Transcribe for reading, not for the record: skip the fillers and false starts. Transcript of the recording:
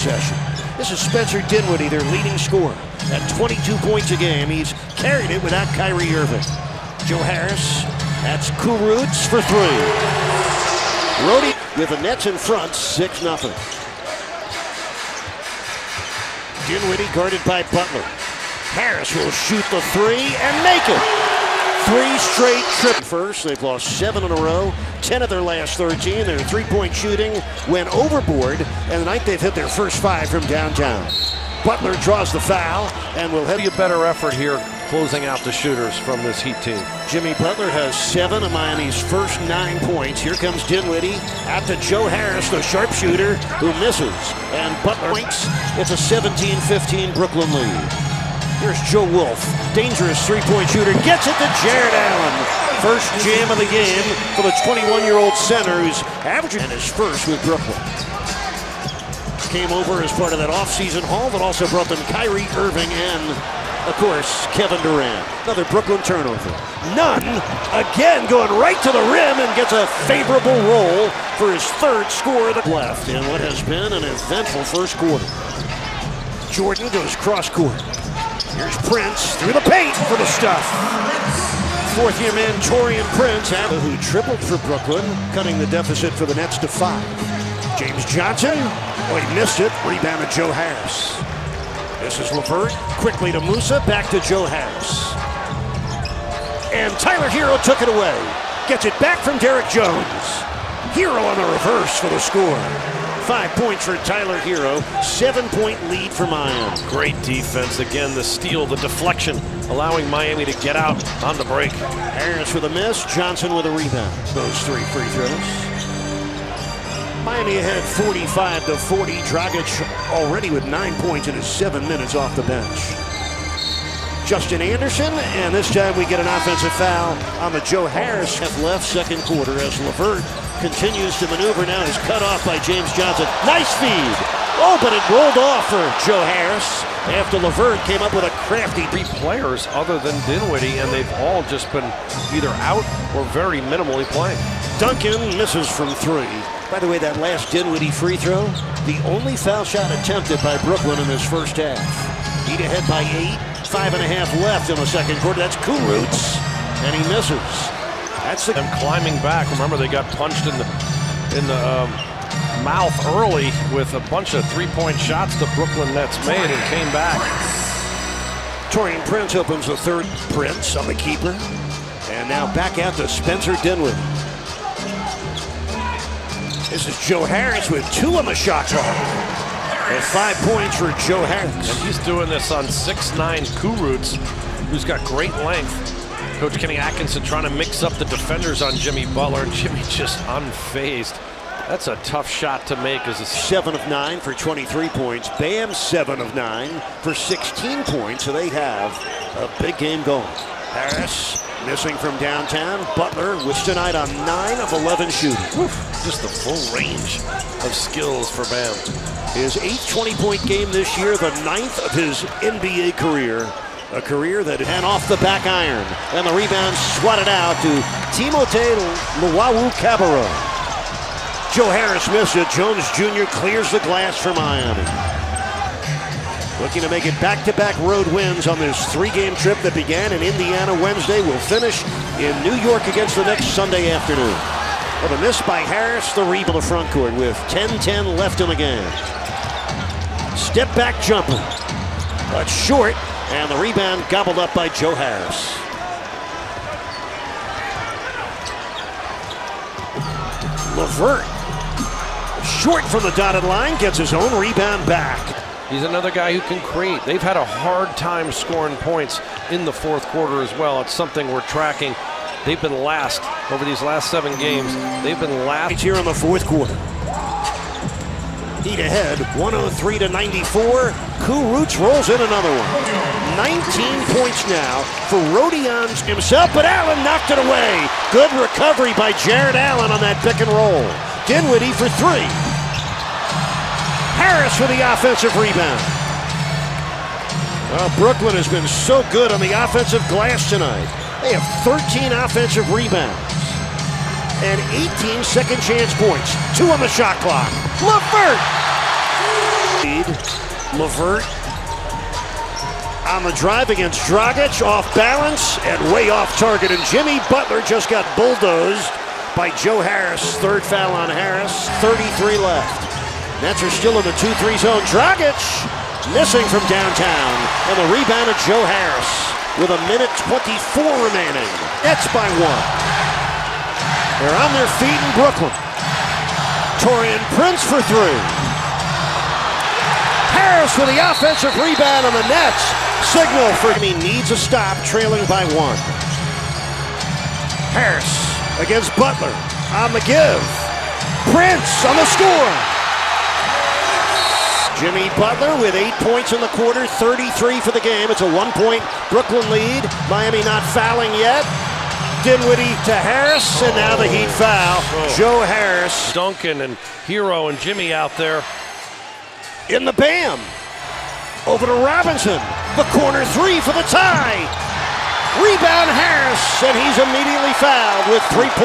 Session. This is Spencer Dinwiddie, their leading scorer. At 22 points a game, he's carried it without Kyrie Irving. Joe Harris, that's Kurucs for three. Rhodey with the Nets in front, 6-0. Dinwiddie guarded by Butler. Harris will shoot the three and make it. 3 straight trips. First, they've lost 7 in a row, 10 of their last 13. Their three-point shooting went overboard, and tonight they've hit their first 5 from downtown. Butler draws the foul, and will have a better effort here closing out the shooters from this Heat team. Jimmy Butler has 7 of Miami's first 9 points. Here comes Dinwiddie at the Joe Harris, the sharpshooter, who misses. And Butler points. It's a 17-15 Brooklyn lead. Here's Joe Wolf, dangerous three-point shooter, gets it to Jarrett Allen. First jam of the game for the 21-year-old center who's averaging his first with Brooklyn. Came over as part of that offseason haul that also brought them Kyrie Irving and, of course, Kevin Durant. Another Brooklyn turnover. None, again going right to the rim and gets a favorable roll for his third score of the left in what has been an eventful first quarter. Jordan goes cross-court. Here's Prince through the paint for the stuff. Fourth-year man Taurean Prince, who tripled for Brooklyn, cutting the deficit for the Nets to 5. James Johnson, he missed it. Rebound to Joe Harris. This is LeVert, quickly to Musa, back to Joe Harris. And Tyler Hero took it away. Gets it back from Derek Jones. Hero on the reverse for the score. 5 points for Tyler Hero, 7-point lead for Miami. Great defense. Again, the steal, the deflection, allowing Miami to get out on the break. Harris with a miss, Johnson with a rebound. Those 3 free throws. Miami ahead 45-40. Dragic already with 9 points in his 7 minutes off the bench. Justin Anderson, and this time we get an offensive foul on the Joe Harris. Left second quarter as LeVert continues to maneuver. Now is cut off by James Johnson. Nice feed. Oh, but it rolled off for Joe Harris after LeVert came up with a crafty. 3 players other than Dinwiddie, and they've all just been either out or very minimally playing. Duncan misses from 3. By the way, that last Dinwiddie free throw, the only foul shot attempted by Brooklyn in this first half. Heat ahead by 8. 5.5 left in the second quarter. That's Kurucs, and he misses. That's them climbing back. Remember, they got punched in the mouth early with a bunch of 3-point shots the Brooklyn Nets made and came back. Taurean Prince opens the third. Prince on the keeper, and now back out to Spencer Dinwiddie. This is Joe Harris with 2 on the shot clock. 5 points for Joe Harris. And he's doing this on 6'9" Kurucs, who's got great length. Coach Kenny Atkinson trying to mix up the defenders on Jimmy Butler, and Jimmy just unfazed. That's a tough shot to make. As a 7 of 9 for 23 points. Bam 7 of 9 for 16 points. So they have a big game going. Harris missing from downtown. Butler was tonight on 9 of 11 shooting. Just the full range of skills for Bam. His 8th 20-point game this year, the 9th of his NBA career. A career that had off the back iron. And the rebound swatted out to Timothé Luwawu-Cabarrot. Joe Harris missed it. Jones Jr. clears the glass for Miami. Looking to make it back-to-back road wins on this 3-game trip that began in Indiana Wednesday. Will finish in New York against the next Sunday afternoon. Well, a miss by Harris, the rebound to front court with 10:10 left in the game. Step back jumper, but short, and the rebound gobbled up by Joe Harris. LeVert, short from the dotted line, gets his own rebound back. He's another guy who can create. They've had a hard time scoring points in the fourth quarter as well. It's something we're tracking. They've been last over these last 7 games. They've been last here in the fourth quarter. Heat ahead, 103-94. Kurucs rolls in another one. 19 points now for Rodion himself, but Allen knocked it away. Good recovery by Jarrett Allen on that pick and roll. Dinwiddie for 3. Harris for the offensive rebound. Well, Brooklyn has been so good on the offensive glass tonight. They have 13 offensive rebounds and 18 second chance points. 2 on the shot clock. LeVert! Levert on the drive against Dragic, off balance and way off target. And Jimmy Butler just got bulldozed by Joe Harris. Third foul on Harris. 33 left. Nets are still in the 2-3 zone. Dragic missing from downtown. And the rebound of Joe Harris with 1:24 remaining. Nets by 1. They're on their feet in Brooklyn. Taurean Prince for 3. Harris with the offensive rebound on the Nets. Signal for him. He needs a stop, trailing by 1. Harris against Butler on the give. Prince on the score. Jimmy Butler with 8 points in the quarter, 33 for the game. It's a 1-point Brooklyn lead. Miami not fouling yet. Dinwiddie to Harris, and now the Heat foul. Joe Harris. Duncan and Hero and Jimmy out there. In the Bam. Over to Robinson. The corner 3 for the tie. Rebound Harris, and he's immediately fouled with 3 points.